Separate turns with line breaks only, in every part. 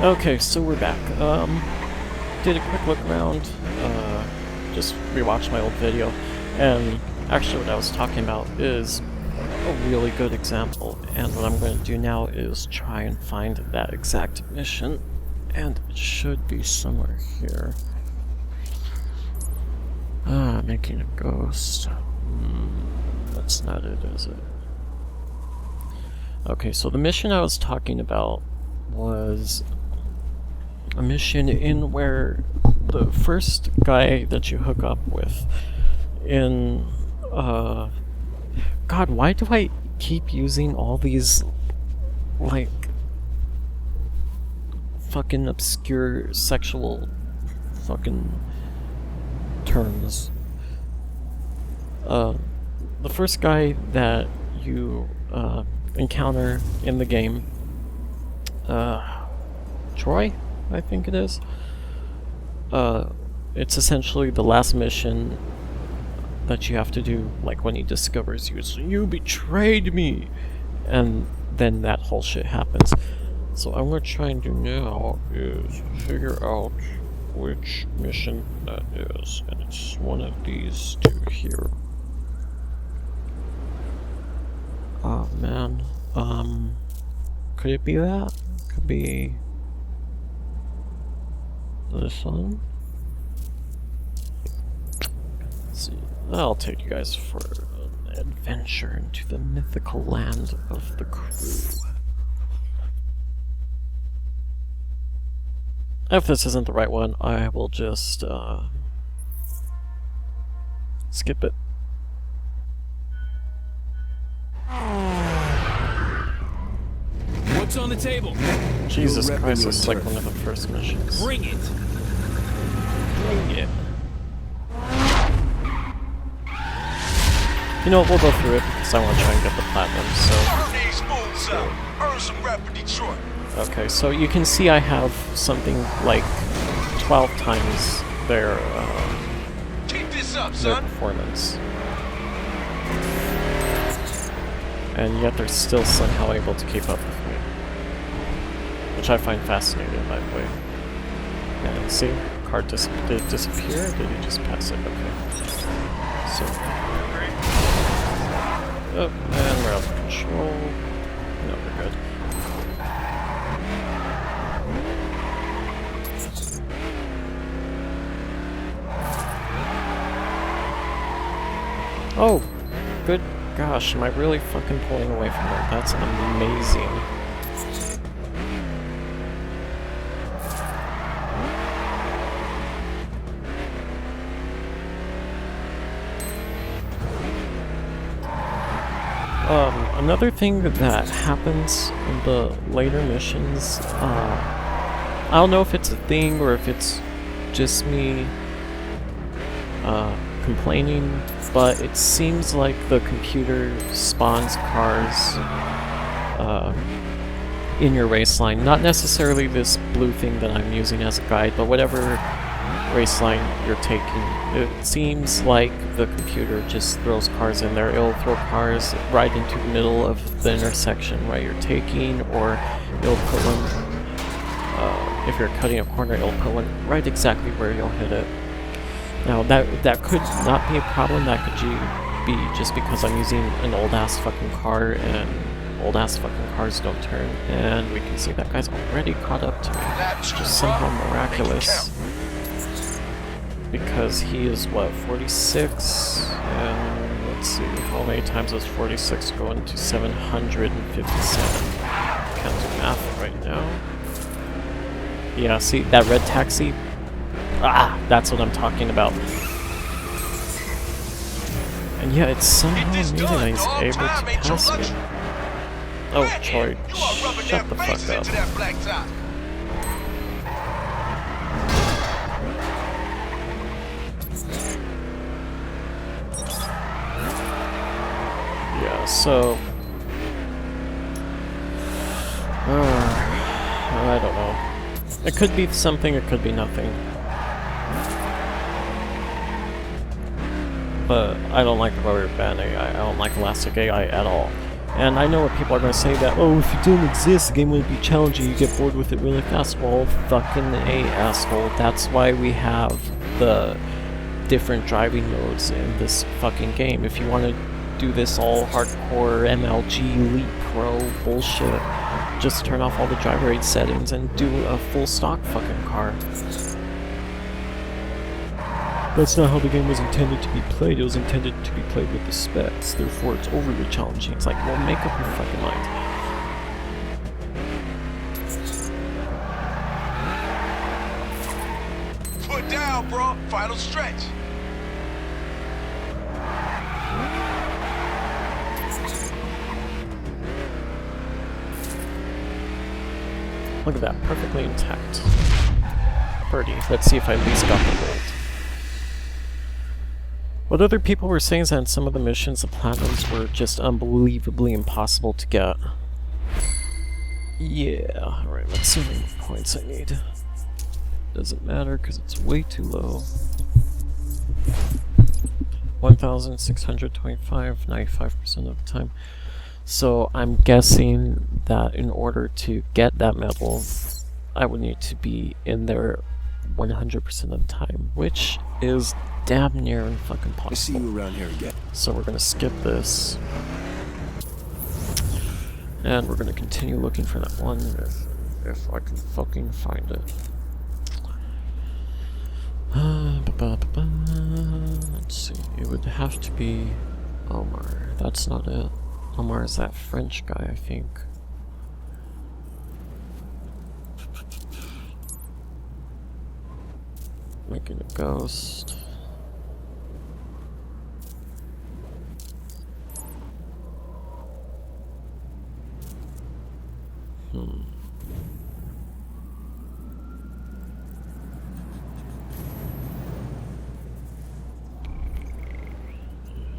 Okay, so we're back. Did a quick look around, just rewatched my old video, and actually what I was talking about is a really good example, and what I'm going to do now is try and find that exact mission, and it should be somewhere here. Making a ghost. That's not it, is it? Okay, so the mission I was talking about was a mission in where the first guy that you hook up with in, God, why do I keep using all these, like, fucking obscure sexual fucking terms? The first guy that you, encounter in the game, Troy, I think it is. It's essentially the last mission that you have to do, like when he discovers you. So you betrayed me! And then that whole shit happens. So what I'm gonna try and do now is figure out which mission that is. And it's one of these two here. Oh man. Could it be that? Could be this one? Let's see. I'll take you guys for an adventure into the mythical land of the Crew. If this isn't the right one, I will just skip it.
What's on the table?
Jesus Christ, it's like one of the first missions.
Bring it.
Bring it. You know what, we'll go through it because I want to try and get the platinum, so...
Earn some rep for Detroit.
Okay, so you can see I have something like 12 times their
Keep this up,
their
son.
performance. And yet they're still somehow able to keep up with me. Which I find fascinating, by the way. And see, card did it disappear, or did he just pass it? Okay. So... oh, and we're out of control. No, we're good. Oh, good gosh, am I really fucking pulling away from them? That's amazing. Another thing that happens in the later missions, I don't know if it's a thing or if it's just me complaining, but it seems like the computer spawns cars in your race line. Not necessarily this blue thing that I'm using as a guide, but whatever race line you're taking. It seems like the computer just throws cars in there. It'll throw cars right into the middle of the intersection where you're taking, or it'll put one, if you're cutting a corner, it'll put one right exactly where you'll hit it. Now, that could not be a problem. That could be just because I'm using an old-ass fucking car, and old-ass fucking cars don't turn. And we can see that guy's already caught up to me. It's just somehow miraculous. Because he is, what, 46? And let's see, how many times does 46 go into 757? Can't do math right now. Yeah, see, that red taxi? Ah, that's what I'm talking about. And yeah, it's somehow amazing that he's able to pass me. Oh, Troy, shut the fuck up. Yeah, so... I don't know. It could be something, it could be nothing. But I don't like rubber band AI, I don't like elastic AI at all. And I know what people are going to say that, oh, if it didn't exist, the game wouldn't be challenging, you get bored with it really fast. Well, fucking A, asshole. That's why we have the different driving modes in this fucking game. If you want to do this all hardcore MLG Elite Pro bullshit, just turn off all the driver aid settings and do a full stock fucking car. That's not how the game was intended to be played. It was intended to be played with the specs, therefore it's overly challenging. It's like, well, make up your fucking mind.
Put down, bro. Final stretch.
Look at that, perfectly intact. Birdie. Let's see if I at least got the gold. What other people were saying is that in some of the missions, the platinums were just unbelievably impossible to get. Yeah, alright, let's see how many points I need. Doesn't matter because it's way too low. 1,625, 95% of the time. So I'm guessing that in order to get that medal, I would need to be in there 100% of the time, which is damn near fucking possible.
I see you around here again.
So we're gonna skip this. And we're gonna continue looking for that one if I can fucking find it. Let's see, it would have to be Omar. That's not it. Omar is that French guy, I think. Making a ghost.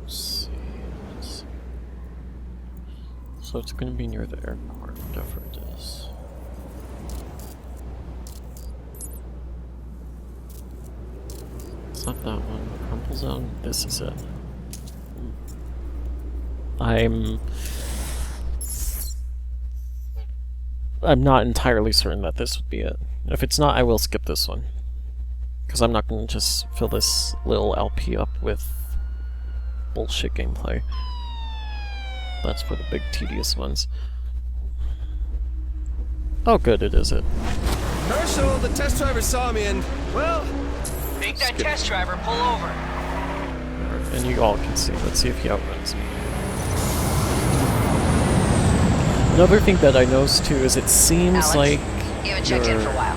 Let's see. So it's going to be near the airport, whatever it is. It's not that one. Crumple Zone? This is it. I'm not entirely certain that this would be it. If it's not, I will skip this one. Because I'm not going to just fill this little LP up with bullshit gameplay. That's for the big tedious ones. Oh good, it is it.
Herschel, the test driver saw me and, well...
Make that test driver pull over.
And you all can see. Let's see if he outruns me. Another thing that I noticed too is it seems
Alex,
like
you haven't checked in for a while.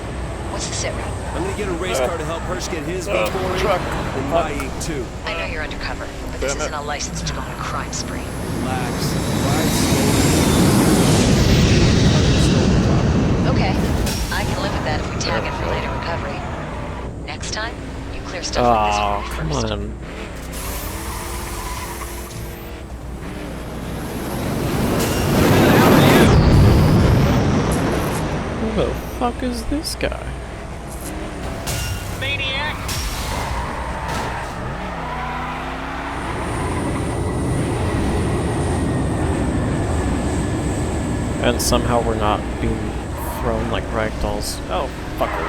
What's the sit rep?
I'm gonna get a race car to help Hirsch get his before
truck.
and my ink too.
I know you're undercover, but this isn't a license to go on a crime spree.
Relax. Ride slowly.
Okay, I can live with that if we tag it for later recovery. Next time, you clear stuff like this
oh,
for
come
me first.
on. Who the fuck is this guy?
Maniac!
And somehow we're not being thrown like ragdolls. Oh, fucker.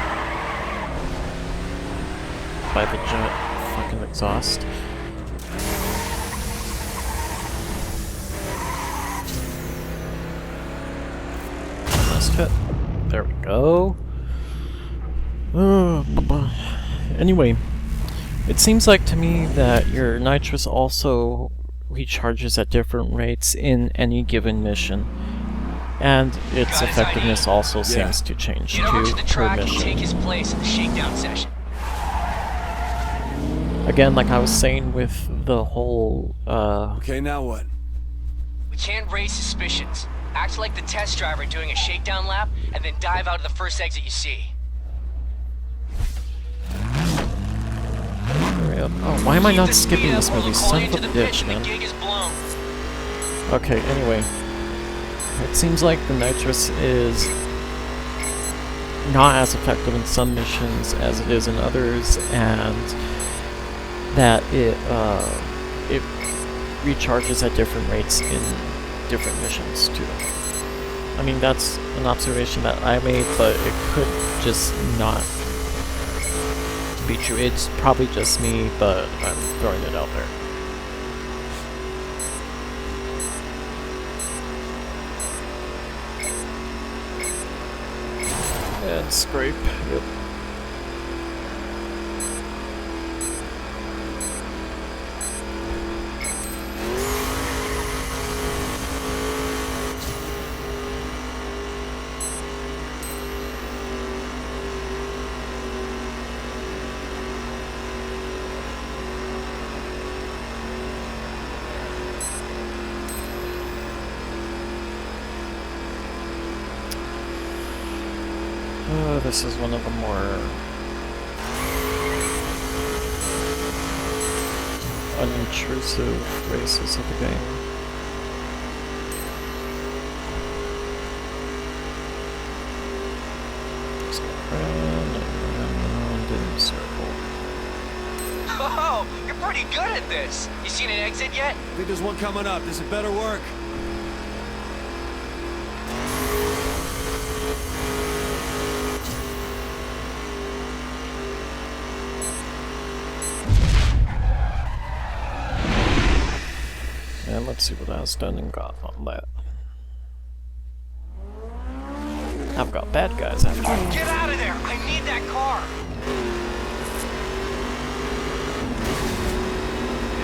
By the giant fucking exhaust. Last hit. There we go. Anyway, it seems like to me that your nitrous also recharges at different rates in any given mission. And its effectiveness also seems to change
Get over to the
per
track and take
mission.
his place in the shakedown session.
Again, like I was saying with the whole,
Okay, now what?
We can't raise suspicions. Act like the test driver doing a shakedown lap, and then dive out of the first exit you see.
oh, why am I
Keep
not
the
skipping
speed
this
up or
movie?
we'll call
Son
you
of
to
a
the pit
bitch,
and
man.
the gig is blown.
Okay, anyway. It seems like the nitrous is not as effective in some missions as it is in others, and that it recharges at different rates in different missions too. I mean, that's an observation that I made, but it could just not be true. It's probably just me, but I'm throwing it out there. And scrape, yep. This is one of the more unintrusive races of the game. Just go around and around in a circle.
Oh, you're pretty good at this. You seen an exit yet?
I think there's one coming up. This had better work. And let's see what has done and got on that. I've got bad guys after me.
Get out of there! I need that car!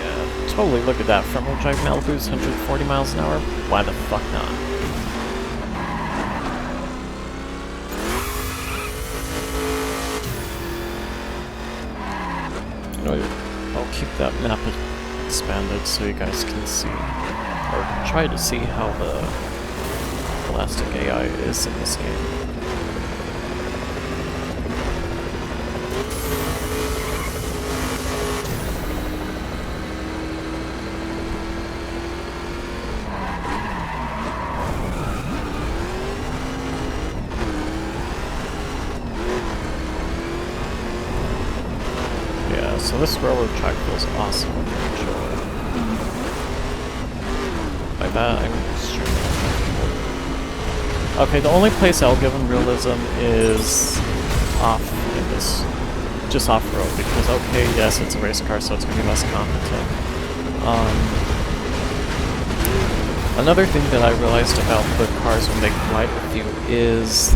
Yeah, totally look at that. Front-wheel drive Malibu's 140 miles an hour? Why the fuck not? You know, I'll keep that map expanded so you guys can see, or try to see how the elastic AI is in this game. Yeah, so this railroad track feels awesome with the controller. By that, I mean extremely. Okay, the only place I'll give him realism is off in this, just off-road, because okay, yes, it's a race car, so it's going to be less competent. Another thing that I realized about the cars when they collide with you is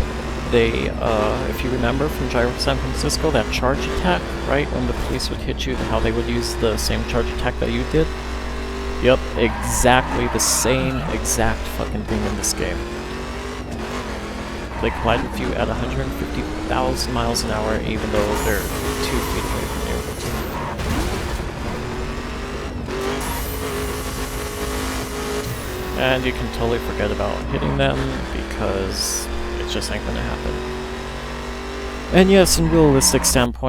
they, if you remember from Gyro San Francisco, that charge attack, right, when the police would hit you, how they would use the same charge attack that you did? Yep, exactly the same exact fucking thing in this game. They collide with you at 150,000 miles an hour, even though they're 2 feet away from you. And you can totally forget about hitting them, because it just ain't gonna happen. And yes, in realistic standpoint,